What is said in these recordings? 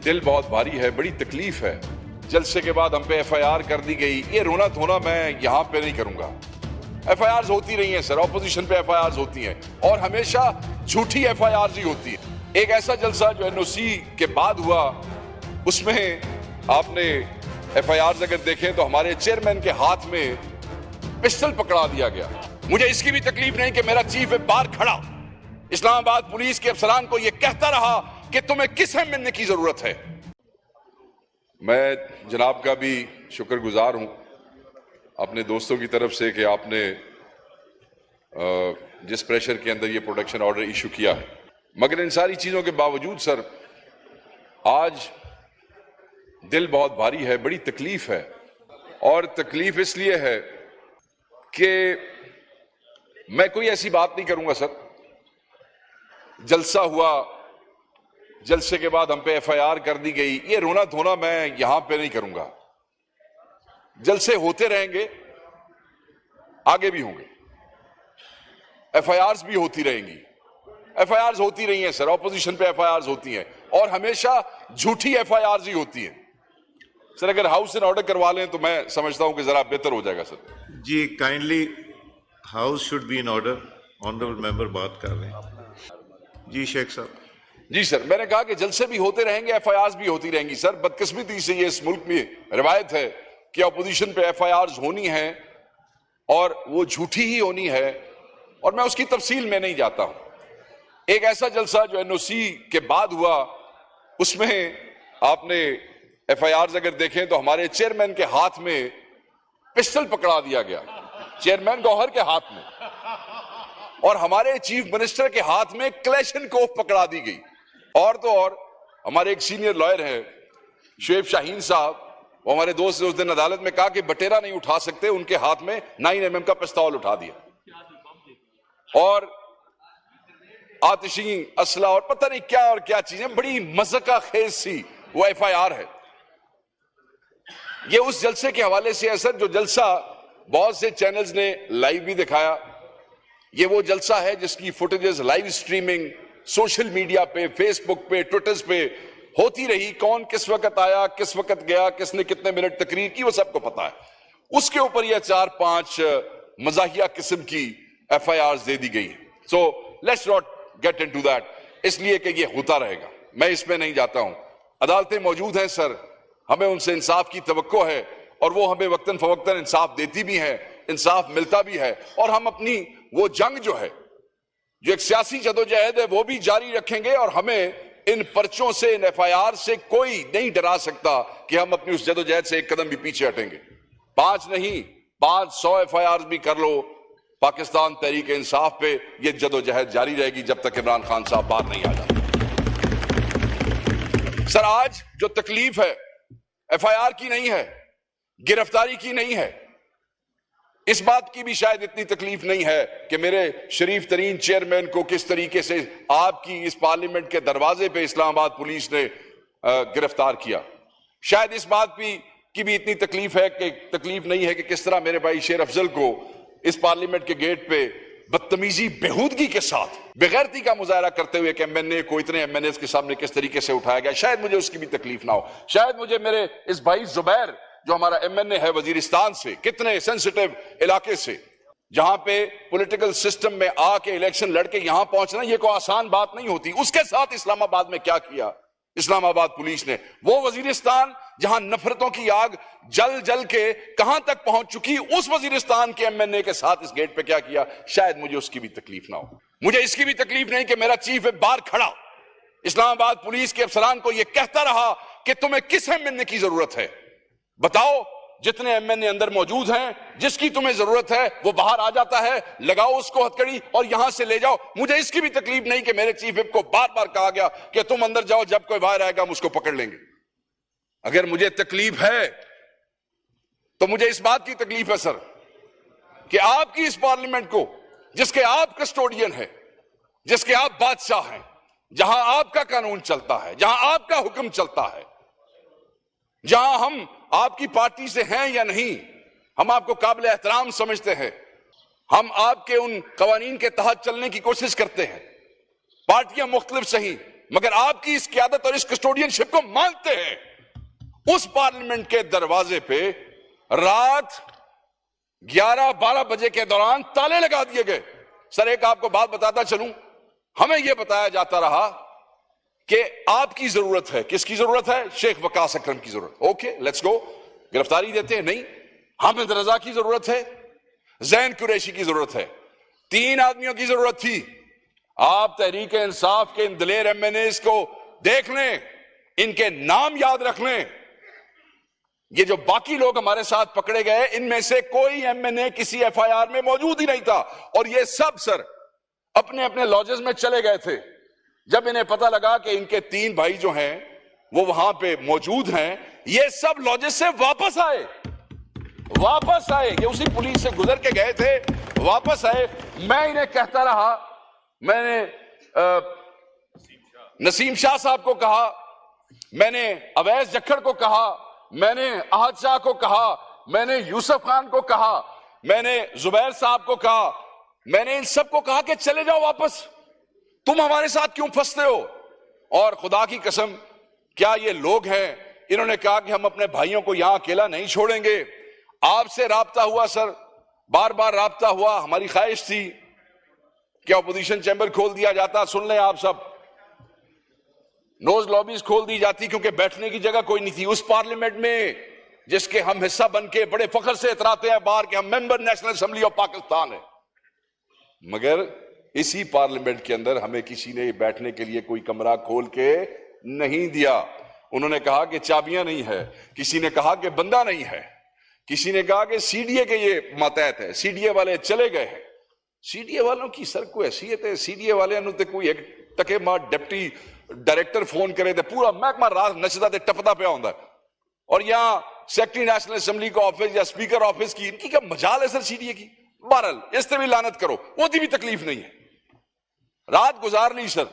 दिल बहुत भारी है, बड़ी तकलीफ है। जलसे के बाद हम पे एफआईआर कर दी गई। ये रोना धोना मैं यहाँ पे नहीं करूंगा। एफआईआर होती रही हैं सर, ऑपोजिशन पे एफआईआर होती हैं और हमेशा झूठी एफआईआर ही होती है। एक ऐसा जलसा जो एनओसी के बाद हुआ, उसमें आपने एफआईआर अगर देखें तो हमारे चेयरमैन के हाथ में पिस्टल पकड़ा दिया गया। मुझे इसकी भी तकलीफ नहीं कि मेरा चीफ व्हिप बाहर खड़ा इस्लामाबाद पुलिस के अफसरान को यह कहता रहा कि तुम्हें किस मिलने की जरूरत है। मैं जनाब का भी शुक्रगुजार हूं अपने दोस्तों की तरफ से कि आपने जिस प्रेशर के अंदर ये प्रोटेक्शन ऑर्डर इशू किया है, मगर इन सारी चीजों के बावजूद सर आज दिल बहुत भारी है, बड़ी तकलीफ है। और तकलीफ इसलिए है कि मैं कोई ऐसी बात नहीं करूंगा सर। जलसा हुआ, जलसे के बाद हम पे एफआईआर कर दी गई। ये रोना धोना मैं यहां पे नहीं करूंगा। जलसे होते रहेंगे, आगे भी होंगे, एफआईआर भी होती रहेंगी। एफआईआर होती रही हैं सर, ऑपोजिशन पे एफआईआर होती हैं और हमेशा झूठी एफआईआर ही होती हैं। सर अगर हाउस इन ऑर्डर करवा लें तो मैं समझता हूं कि जरा बेहतर हो जाएगा सर। जी kindly house should be in order. Honourable member बात कर रहे हैं। जी शेख साहब। जी सर, मैंने कहा कि जलसे भी होते रहेंगे, एफआईआर भी होती रहेंगी। सर बदकिस्मती से ये इस मुल्क में रिवायत है कि अपोजिशन पे एफआईआर होनी है और वो झूठी ही होनी है, और मैं उसकी तफसील में नहीं जाता हूं। एक ऐसा जलसा जो एनओसी के बाद हुआ, उसमें आपने एफआईआर अगर देखें तो हमारे चेयरमैन के हाथ में पिस्टल पकड़ा दिया गया, चेयरमैन गौहर के हाथ में, और हमारे चीफ मिनिस्टर के हाथ में क्लैशनकोफ पकड़ा दी गई। और तो और हमारे एक सीनियर लॉयर हैं शुएब शाहीन साहब, वो हमारे दोस्त ने उस दिन अदालत में कहा कि बटेरा नहीं उठा सकते, उनके हाथ में 9mm का पिस्तौल उठा दिया और आतिशी असला और पता नहीं क्या और क्या चीजें, बड़ी मज़ाक़ खेज सी वो एफआईआर है। ये उस जलसे के हवाले से है सर जो जलसा बहुत से चैनल्स ने लाइव भी दिखाया। ये वो जलसा है जिसकी footages live streaming social media पे, फेसबुक पे, ट्विटर पे होती रही। कौन किस वक्त आया, किस वक्त गया, किसने कितने मिनट तकरीर की, वो सबको पता है। उसके ऊपर यह 4-5 मजाहिया किस्म की एफआईआर दे दी गई है। So let's not get into that, इसलिए कि ये होता रहेगा, मैं इसमें नहीं जाता हूं। अदालतें मौजूद हैं सर, हमें उनसे इंसाफ की तवक्को है और वो हमें वक्तन फवक्तन इंसाफ देती भी है, इंसाफ मिलता भी है। और हम अपनी वो जंग जो है, जो एक सियासी जदोजहद है, वो भी जारी रखेंगे। और हमें इन पर्चों से, इन एफआईआर से कोई नहीं डरा सकता कि हम अपनी उस जदोजहद से एक कदम भी पीछे हटेंगे। 5 नहीं 500 एफआईआर भी कर लो पाकिस्तान तहरीक इंसाफ पे, ये जदोजहद जारी रहेगी जब तक इमरान खान साहब बाहर नहीं आ जाते। सर आज जो तकलीफ है एफआईआर की नहीं है, गिरफ्तारी की नहीं है। इस बात की भी शायद इतनी तकलीफ नहीं है कि मेरे शरीफ तरीन चेयरमैन को किस तरीके से आपकी इस पार्लियामेंट के दरवाजे पे इस्लामाबाद पुलिस ने गिरफ्तार किया। शायद इस बात की भी इतनी तकलीफ नहीं है कि किस तरह मेरे भाई शेर अफजल को इस पार्लियामेंट के गेट पे बदतमीजी, बेहूदगी के साथ, बेगैरती का मुजाहरा करते हुए एक एमएनए को इतने एमएनएस के सामने किस तरीके से उठाया गया, शायद मुझे उसकी भी तकलीफ ना हो। शायद मुझे मेरे इस भाई जुबैर जो हमारा एमएनए है वजीरिस्तान से, कितने सेंसिटिव इलाके से, जहां पे पॉलिटिकल सिस्टम में आके इलेक्शन लड़के यहां पहुंचना ये कोई आसान बात नहीं होती। उसके साथ इस्लामाबाद में क्या किया इस्लामाबाद पुलिस ने, वो वजीरिस्तान जहां नफरतों की आग जल जल के कहां तक पहुंच चुकी, उस वजीरिस्तान के एमएनए के साथ इस गेट पे क्या किया, शायद मुझे उसकी भी तकलीफ ना हो। मुझे इसकी भी तकलीफ नहीं कि मेरा चीफ व्हिप बाहर खड़ा इस्लामाबाद पुलिस के अफसरान को यह कहता रहा कि तुम्हें किस एमएनए की जरूरत है, बताओ। जितने एमएनए अंदर मौजूद हैं, जिसकी तुम्हें जरूरत है वो बाहर आ जाता है, लगाओ उसको हथकड़ी और यहां से ले जाओ। मुझे इसकी भी तकलीफ नहीं कि मेरे चीफ व्हिप को बार बार कहा गया कि तुम अंदर जाओ, जब कोई बाहर आएगा हम उसको पकड़ लेंगे। अगर मुझे तकलीफ है तो मुझे इस बात की तकलीफ है सर कि आपकी इस पार्लियामेंट को, जिसके आप कस्टोडियन हैं, जिसके आप बादशाह हैं, जहां आपका कानून चलता है, जहां आपका हुक्म चलता है, जहां हम आपकी पार्टी से हैं या नहीं, हम आपको काबिल एहतराम समझते हैं, हम आपके उन कवानीन के तहत चलने की कोशिश करते हैं। पार्टियां मुख्तलिफ सही, मगर आपकी इस क़यादत और इस कस्टोडियनशिप को मानते हैं। उस पार्लियामेंट के दरवाजे पे रात 11-12 बजे के दौरान ताले लगा दिए गए। सर, एक आपको बात बताता चलूं, हमें यह बताया जाता रहा कि आपकी जरूरत है। किसकी जरूरत है? शेख वकास अकरम की जरूरत। ओके, लेट्स गो, गिरफ्तारी देते हैं। नहीं, हामिद रजा की जरूरत है, जैन कुरैशी की जरूरत है, 3 आदमियों की जरूरत थी। आप तहरीक इंसाफ के इन दिलेर एमएनएस को देख लें, इनके नाम याद रख लें। ये जो बाकी लोग हमारे साथ पकड़े गए, इनमें से कोई एमएनए किसी एफआईआर में मौजूद ही नहीं था, और ये सब सर अपने अपने लॉजेस में चले गए थे। जब इन्हें पता लगा कि इनके 3 भाई जो हैं वो वहां पे मौजूद हैं, ये सब लॉजेस से वापस आए। ये उसी पुलिस से गुजर के गए थे, वापस आए। मैं इन्हें कहता रहा, मैंने नसीम शाह साहब को कहा, मैंने अवैस जक्खड़ को कहा, मैंने अहद शाह को कहा, मैंने यूसुफ खान को कहा, मैंने जुबैर साहब को कहा, मैंने इन सबको कहा कि चले जाओ वापस, तुम हमारे साथ क्यों फंसते हो? और खुदा की कसम, क्या ये लोग हैं? इन्होंने कहा कि हम अपने भाइयों को यहां अकेला नहीं छोड़ेंगे। आपसे राब्ता हुआ सर, बार बार राब्ता हुआ। हमारी ख्वाहिश थी कि अपोजिशन चैम्बर खोल दिया जाता। सुन लें आप सब, नोज लॉबीज खोल दी जाती, क्योंकि बैठने की जगह कोई नहीं थी उस पार्लियामेंट में जिसके हम हिस्सा बन के बड़े फख्र से इतराते हैं बाहर कि हम member national assembly of Pakistan है। मगर इसी पार्लियामेंट के अंदर हमें किसी ने बैठने के लिए कोई कमरा खोल के नहीं दिया। उन्होंने कहा कि चाबियां नहीं है, किसी ने कहा कि बंदा नहीं है, किसी ने कहा कि सीडीए के ये मातहत है, सीडीए वाले चले गए हैं। सीडीए वालों की सर कोई हैसियत है? सीडीए वाले तो कोई एक टके मार डिप्टी डायरेक्टर फोन करे तो पूरा महकमा रात नचदा ते टपदा पे होंदा, और यहां सेक्रेटरी नेशनल असेंबली का ऑफिस या स्पीकर ऑफिस की इनकी क्या मजाल है सर सीडीए की? बहरहाल इससे भी लानत करो, उसकी भी तकलीफ नहीं है। रात गुजार ली सर।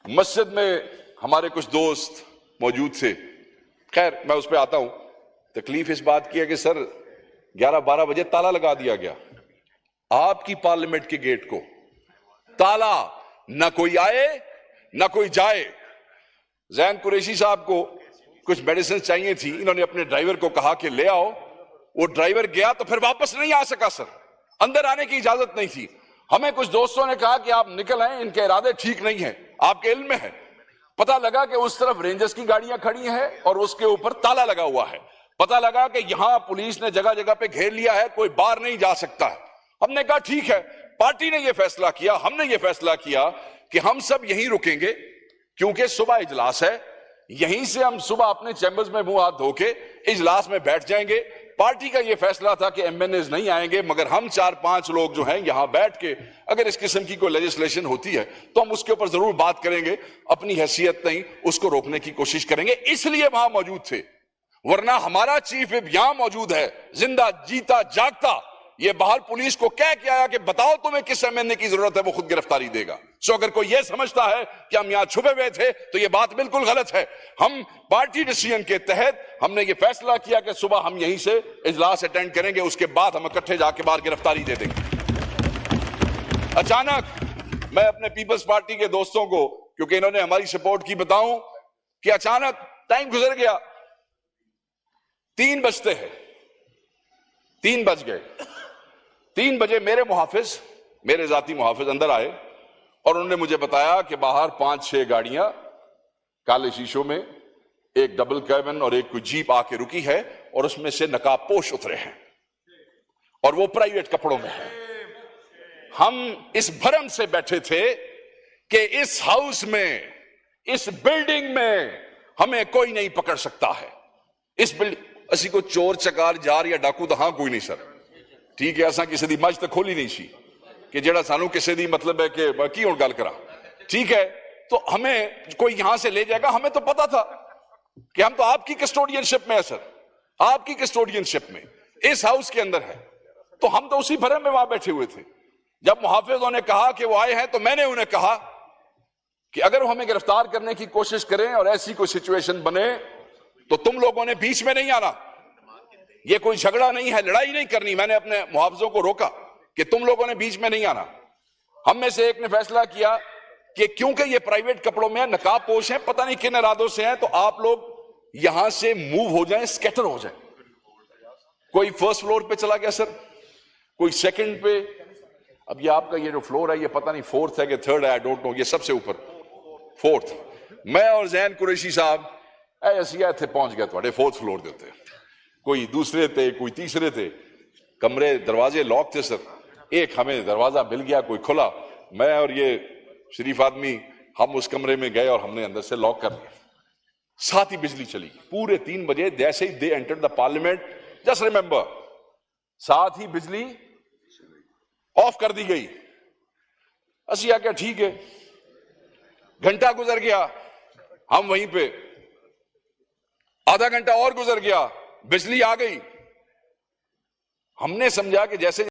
मस्जिद में हमारे कुछ दोस्त मौजूद थे, खैर मैं उस पर आता हूं। तकलीफ इस बात की है कि सर 11-12 बजे ताला लगा दिया गया आपकी पार्लियामेंट के गेट को, ताला, ना कोई आए ना कोई जाए। जैन कुरैशी साहब को कुछ मेडिसिन चाहिए थी, इन्होंने अपने ड्राइवर को कहा कि ले आओ, वो ड्राइवर गया तो फिर वापस नहीं आ सका सर, अंदर आने की इजाजत नहीं थी। हमें कुछ दोस्तों ने कहा कि आप निकल आए, इनके इरादे ठीक नहीं है, आपके इल्म में है। पता लगा कि उस तरफ रेंजर्स की गाड़ियां खड़ी हैं और उसके ऊपर ताला लगा हुआ है। पता लगा कि यहां पुलिस ने जगह जगह पे घेर लिया है, कोई बाहर नहीं जा सकता है। हमने कहा ठीक है, पार्टी ने यह फैसला किया, हमने यह फैसला किया कि हम सब यहीं रुकेंगे, क्योंकि सुबह इजलास है। यहीं से हम सुबह अपने चैम्बर्स में मुंह हाथ धो के इजलास में बैठ जाएंगे। पार्टी का यह फैसला था कि एमएनएज नहीं आएंगे, मगर हम 4-5 लोग जो हैं यहां बैठ के अगर इस किस्म की कोई लेजिस्लेशन होती है तो हम उसके ऊपर जरूर बात करेंगे, अपनी हैसियत नहीं उसको रोकने की कोशिश करेंगे, इसलिए वहां मौजूद थे। वरना हमारा चीफ विप यहां मौजूद है, जिंदा जीता जागता। ये बाहर पुलिस को कह के आया कि बताओ तुम्हें किस एमएनए की जरूरत है, वो खुद गिरफ्तारी देगा। सो अगर कोई ये समझता है कि हम यहां छुपे हुए थे तो ये बात बिल्कुल गलत है। हम पार्टी डिसीजन के तहत हमने ये फैसला किया कि सुबह हम यहीं से इजलास अटेंड करेंगे, उसके बाद हम इकट्ठे जाके बाहर गिरफ्तारी दे देंगे। अचानक मैं अपने पीपल्स पार्टी के दोस्तों को, क्योंकि इन्होंने हमारी सपोर्ट की, बताऊं कि अचानक टाइम गुजर गया, 3 बजते हैं, 3 बज गए। 3 बजे मेरे मुहाफिज, मेरे जाती मुहाफिज अंदर आए और उन्होंने मुझे बताया कि बाहर 5-6 गाड़ियां काले शीशों में, एक डबल कैबिन और एक कोई जीप आके रुकी है और उसमें से नकाबपोश उतरे हैं और वो प्राइवेट कपड़ों में है। हम इस भरम से बैठे थे कि इस हाउस में, इस बिल्डिंग में हमें कोई नहीं पकड़ सकता है। इस बिल्डिंग असी को चोर चकार जार या डाकू तो हाँ कोई नहीं सर, ठीक है, असा किसी दी मज तो खोली नहीं सी कि जेड़ा सानू किसी दी मतलब है कि की हुण गल करा, ठीक है। तो हमें कोई यहां से ले जाएगा, हमें तो पता था कि हम तो आपकी कस्टोडियनशिप में है सर, आपकी कस्टोडियनशिप में इस हाउस के अंदर है, तो हम तो उसी भरम में वहां बैठे हुए थे। जब मुहाफिजों ने कहा कि वो आए हैं तो मैंने उन्हें कहा कि अगर वो हमें गिरफ्तार करने की कोशिश करें और ऐसी कोई सिचुएशन बने तो तुम लोगों ने बीच में नहीं आना। ये कोई झगड़ा नहीं है, लड़ाई नहीं करनी। मैंने अपने मुहाफिजों को रोका कि तुम लोगों ने बीच में नहीं आना। हम में से एक ने फैसला किया कि क्योंकि ये प्राइवेट कपड़ों में नकाब पोश हैं, पता नहीं किन इरादों से हैं, तो आप लोग यहां से मूव हो जाएं, स्कैटर हो जाएं। कोई फर्स्ट फ्लोर पे चला गया सर, कोई सेकंड पे। अब ये आपका ये जो फ्लोर है, ये पता नहीं फोर्थ है कि थर्ड है, आई डोंट नो, ये सबसे ऊपर फोर्थ। मैं और जैन कुरैशी साहब ऐसे थे पहुंच गए थोड़े फोर्थ फ्लोर दे उत्ते, कोई दूसरे थे, कोई तीसरे थे। कमरे दरवाजे लॉक थे सर, एक हमें दरवाजा मिल गया कोई खुला, मैं और ये शरीफ आदमी हम उस कमरे में गए और हमने अंदर से लॉक कर लिया। साथ ही बिजली चली पूरे 3 बजे, जैसे ही they entered the parliament, just remember, साथ ही बिजली ऑफ कर दी गई। असिया क्या ठीक है, घंटा गुजर गया, हम वहीं पे, आधा घंटा और गुजर गया, बिजली आ गई। हमने समझा कि जैसे